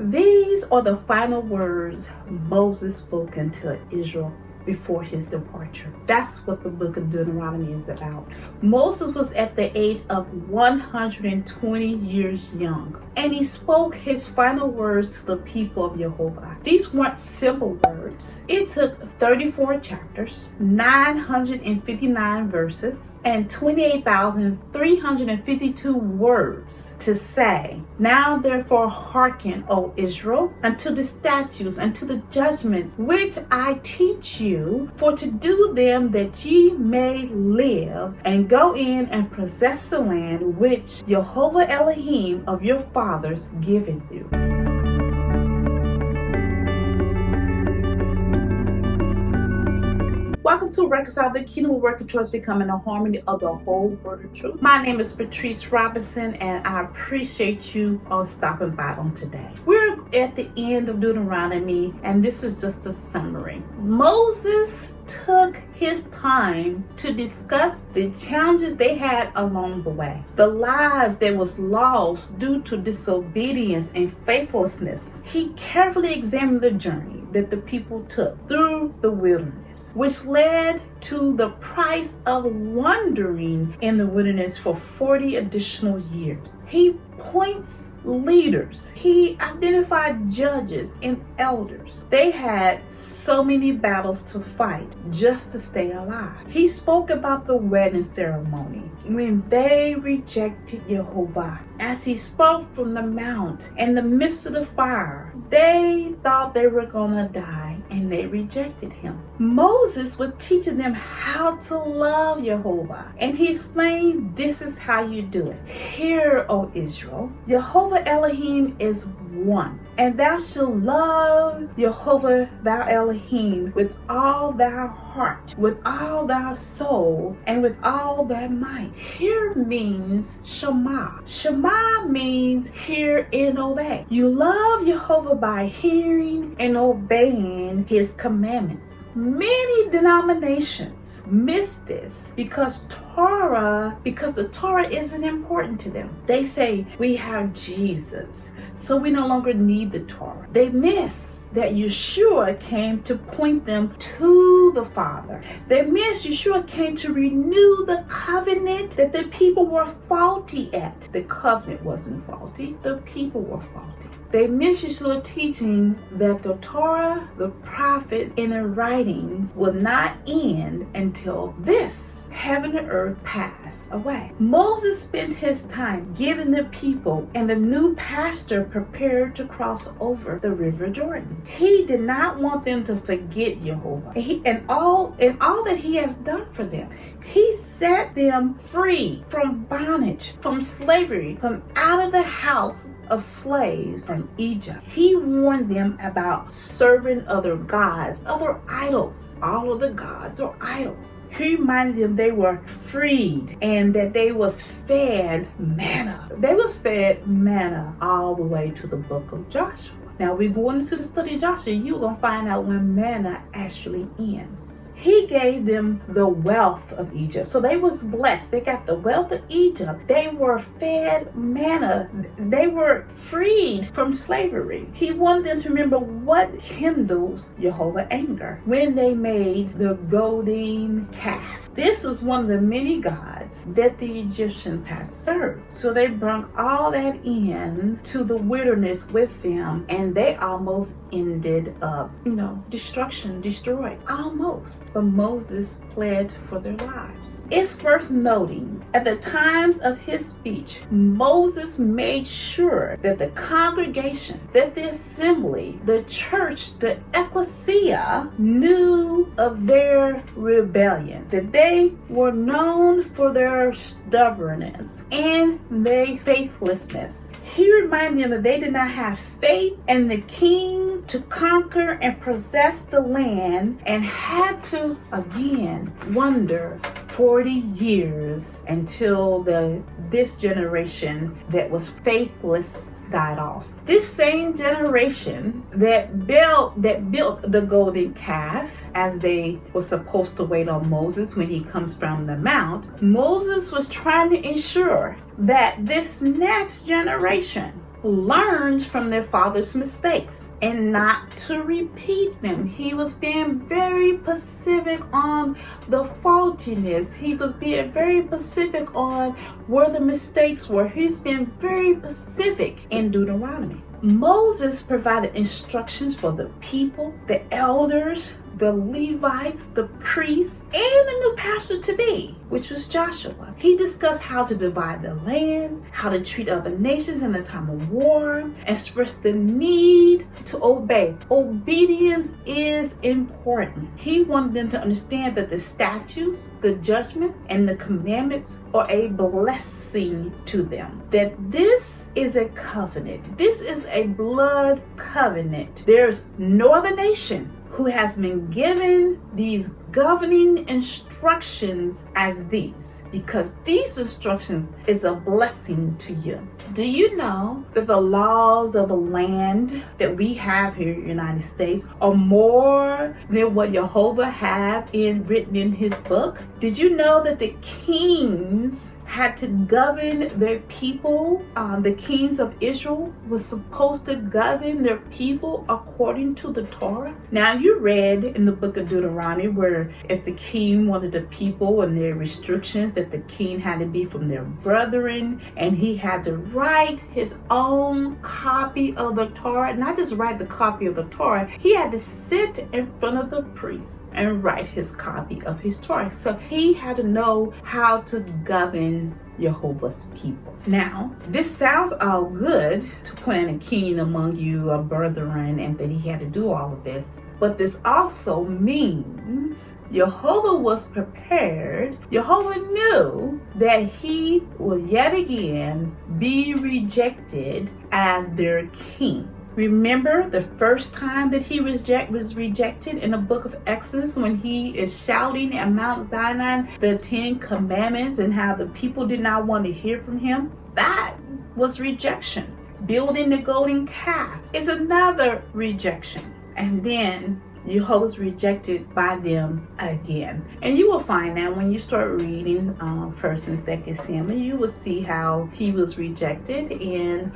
These are the final words Moses spoke unto Israel before his departure. That's what the book of Deuteronomy is about. Moses was at the age of 120 years young, and he spoke his final words to the people of Yehovah. These weren't simple words. It took 34 chapters, 959 verses, and 28,352 words to say, "Now therefore hearken, O Israel, unto the statutes, unto the judgments, which I teach you, for to do them that ye may live, and go in and possess the land which Yehovah Elohim of your fathers giveth you." Welcome to Reconcile, the kingdom of working towards becoming a harmony of the whole word of truth. My name is Patrice Robinson, and I appreciate you all stopping by on today. We're at the end of Deuteronomy, and this is just a summary. Moses took his time to discuss the challenges they had along the way, the lives that was lost due to disobedience and faithlessness. He carefully examined the journey that the people took through the wilderness, which led to the price of wandering in the wilderness for 40 additional years. He points leaders. He identified judges and elders. They had so many battles to fight just to stay alive. He spoke about the wedding ceremony when they rejected Yehovah. As he spoke from the mount in the midst of the fire, they thought they were gonna die and they rejected him. Moses was teaching them how to love Yehovah, and he explained, this is how you do it. Hear, O Israel, Yehovah Elohim is one, and thou shalt love Yehovah thy Elohim with all thy heart, with all thy soul, and with all thy might. Hear means Shema. Shema means hear and obey. You love Yehovah by hearing and obeying his commandments. Many denominations miss this because the Torah isn't important to them. They say we have Jesus, so we no longer need the Torah. They miss that Yeshua came to point them to the Father. They miss Yeshua came to renew the covenant that the people were faulty at. The covenant wasn't faulty, the people were faulty. They miss Yeshua teaching that the Torah, the prophets, and the writings will not end until this heaven and earth pass away. Moses spent his time getting the people and the new pastor prepared to cross over the river Jordan. He did not want them to forget Yehovah and all that he has done for them. He set them free from bondage, from slavery, from out of the house of slaves from Egypt. He warned them about serving other gods, other idols. All of the gods are idols. He reminded them they were freed and that they was fed manna. They was fed manna all the way to the book of Joshua. Now we're going into the study of Joshua. You're going to find out when manna actually ends. He gave them the wealth of Egypt. So they was blessed. They got the wealth of Egypt. They were fed manna. They were freed from slavery. He wanted them to remember what kindles Yehovah's anger when they made the golden calf. This is one of the many gods that the Egyptians had served. So they brought all that in to the wilderness with them, and they almost ended up, destruction, destroyed. Almost. But Moses pled for their lives. It's worth noting, at the times of his speech, Moses made sure that the congregation, that the assembly, the church, the ecclesia knew of their rebellion, that they were known for their stubbornness and their faithlessness. He reminded them that they did not have faith in the king to conquer and possess the land, and had to again wander 40 years until this generation that was faithless died off. This same generation that built the golden calf, as they were supposed to wait on Moses when he comes from the mount, Moses was trying to ensure that this next generation learned from their father's mistakes and not to repeat them. He was being very specific on the faultiness. He was being very specific on where the mistakes were. He's been very specific in Deuteronomy. Moses provided instructions for the people, the elders, the Levites, the priests, and the new pastor to be, which was Joshua. He discussed how to divide the land, how to treat other nations in the time of war, expressed the need to obey. Obedience is important. He wanted them to understand that the statutes, the judgments, and the commandments are a blessing to them. That this is a covenant. This is a blood covenant. There's no other nation who has been given these governing instructions as these, because these instructions is a blessing to you. Do you know that the laws of the land that we have here in the United States are more than what Yehovah had written in his book? Did you know that the kings had to govern their people? The kings of Israel was supposed to govern their people according to the Torah. Now, you read in the book of Deuteronomy where if the king wanted the people and their restrictions, that the king had to be from their brethren, and he had to write his own copy of the Torah. Not just write the copy of the Torah, he had to sit in front of the priest and write his copy of his Torah. So he had to know how to govern Yehovah's people. Now, this sounds all good to plant a king among you, a brethren, and that he had to do all of this. But this also means Yehovah was prepared. Yehovah knew that he will yet again be rejected as their king. Remember the first time that he was rejected in the book of Exodus, when he is shouting at Mount Sinai the 10 commandments and how the people did not want to hear from him? That was rejection. Building the golden calf is another rejection. And then Yehovah was rejected by them again. And you will find that when you start reading 1st and 2nd Samuel, you will see how he was rejected. And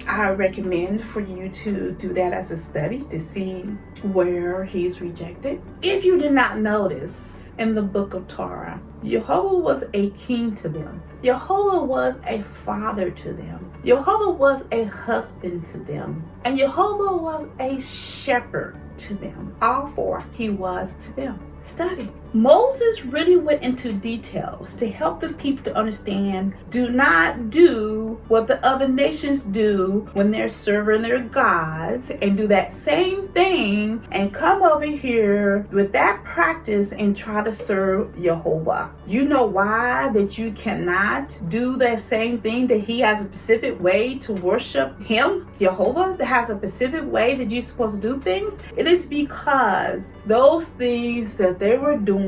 I recommend for you to do that as a study to see where he's rejected. If you did not notice, in the book of Torah, Yehovah was a king to them. Yehovah was a father to them. Yehovah was a husband to them. And Yehovah was a shepherd to them. All four he was to them. Study. Moses really went into details to help the people to understand, do not do what the other nations do when they're serving their gods, and do that same thing and come over here with that practice and try to serve Yehovah. You know why that you cannot do that same thing, that he has a specific way to worship him, Yehovah, that has a specific way that you're supposed to do things? It is because those things that they were doing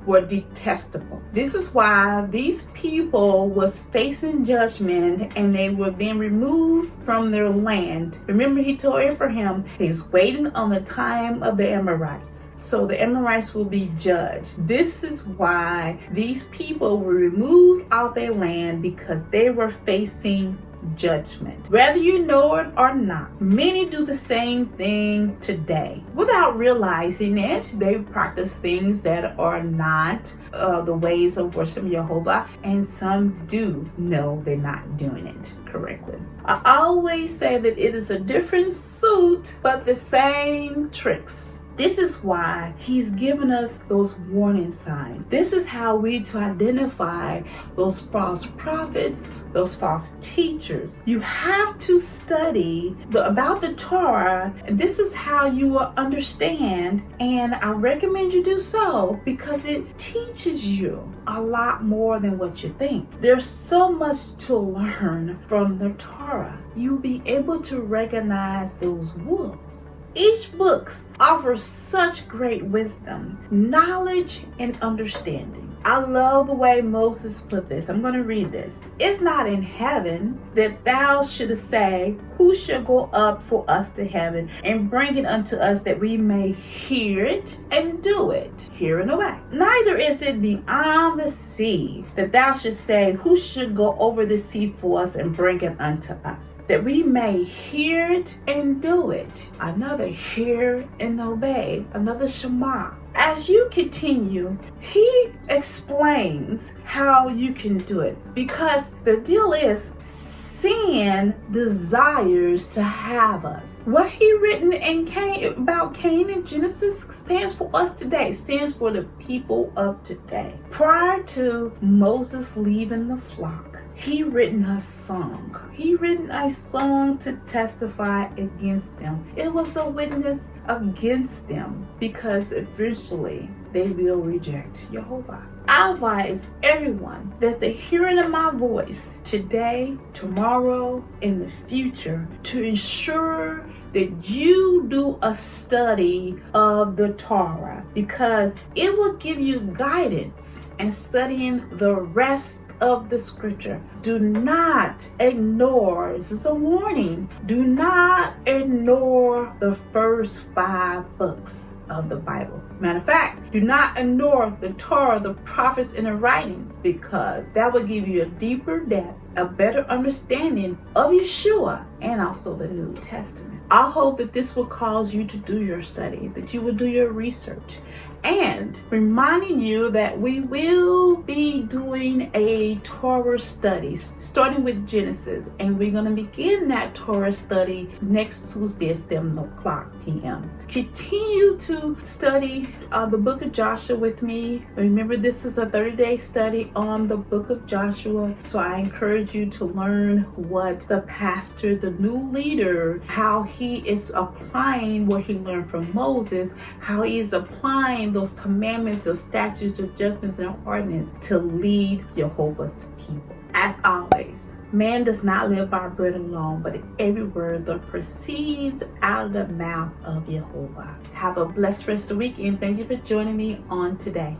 were detestable. This is why these people was facing judgment and they were being removed from their land. Remember, he told Abraham he's waiting on the time of the Amorites. So the Amorites will be judged. This is why these people were removed off their land, because they were facing judgment. Whether you know it or not, many do the same thing today. Without realizing it, they practice things that are not the ways of worshiping Yehovah, and some do know they're not doing it correctly. I always say that it is a different suit, but the same tricks. This is why he's given us those warning signs. This is how we to identify those false prophets, those false teachers. You have to study about the Torah. This is how you will understand, and I recommend you do so because it teaches you a lot more than what you think. There's so much to learn from the Torah. You'll be able to recognize those wolves. Each book offers such great wisdom, knowledge, and understanding. I love the way Moses put this. I'm going to read this. It's not in heaven that thou shouldest say, who shall go up for us to heaven and bring it unto us that we may hear it and do it, here and away. Neither is it beyond the sea that thou should say, who should go over the sea for us and bring it unto us, that we may hear it and do it. Another hear and obey, another Shema. As you continue, he explains how you can do it, because the deal is sin desires to have us. What he written in about Cain in Genesis stands for us today, stands for the people of today. Prior to Moses leaving the flock, he written a song. He written a song to testify against them. It was a witness against them, because eventually they will reject Yehovah. I advise everyone that's the hearing of my voice today, tomorrow, in the future, to ensure that you do a study of the Torah, because it will give you guidance in studying the rest of the scripture. Do not ignore, this is a warning, do not ignore the first 5 books of the Bible. Matter of fact, do not ignore the Torah, the prophets, and the writings, because that will give you a deeper depth, a better understanding of Yeshua and also the New Testament. I hope that this will cause you to do your study, that you will do your research, and reminding you that we will be doing a Torah study starting with Genesis, and we're going to begin that Torah study next Tuesday at 7:00 p.m. Continue to study the book of Joshua with me. Remember, this is a 30-day study on the book of Joshua, so I encourage you to learn what the pastor, the new leader, how he is applying what he learned from Moses, how he is applying those commandments, those statutes, those judgments, and ordinances to lead Yehovah's people. As always, man does not live by bread alone, but every word that proceeds out of the mouth of Yehovah. Have a blessed rest of the week, and thank you for joining me on today.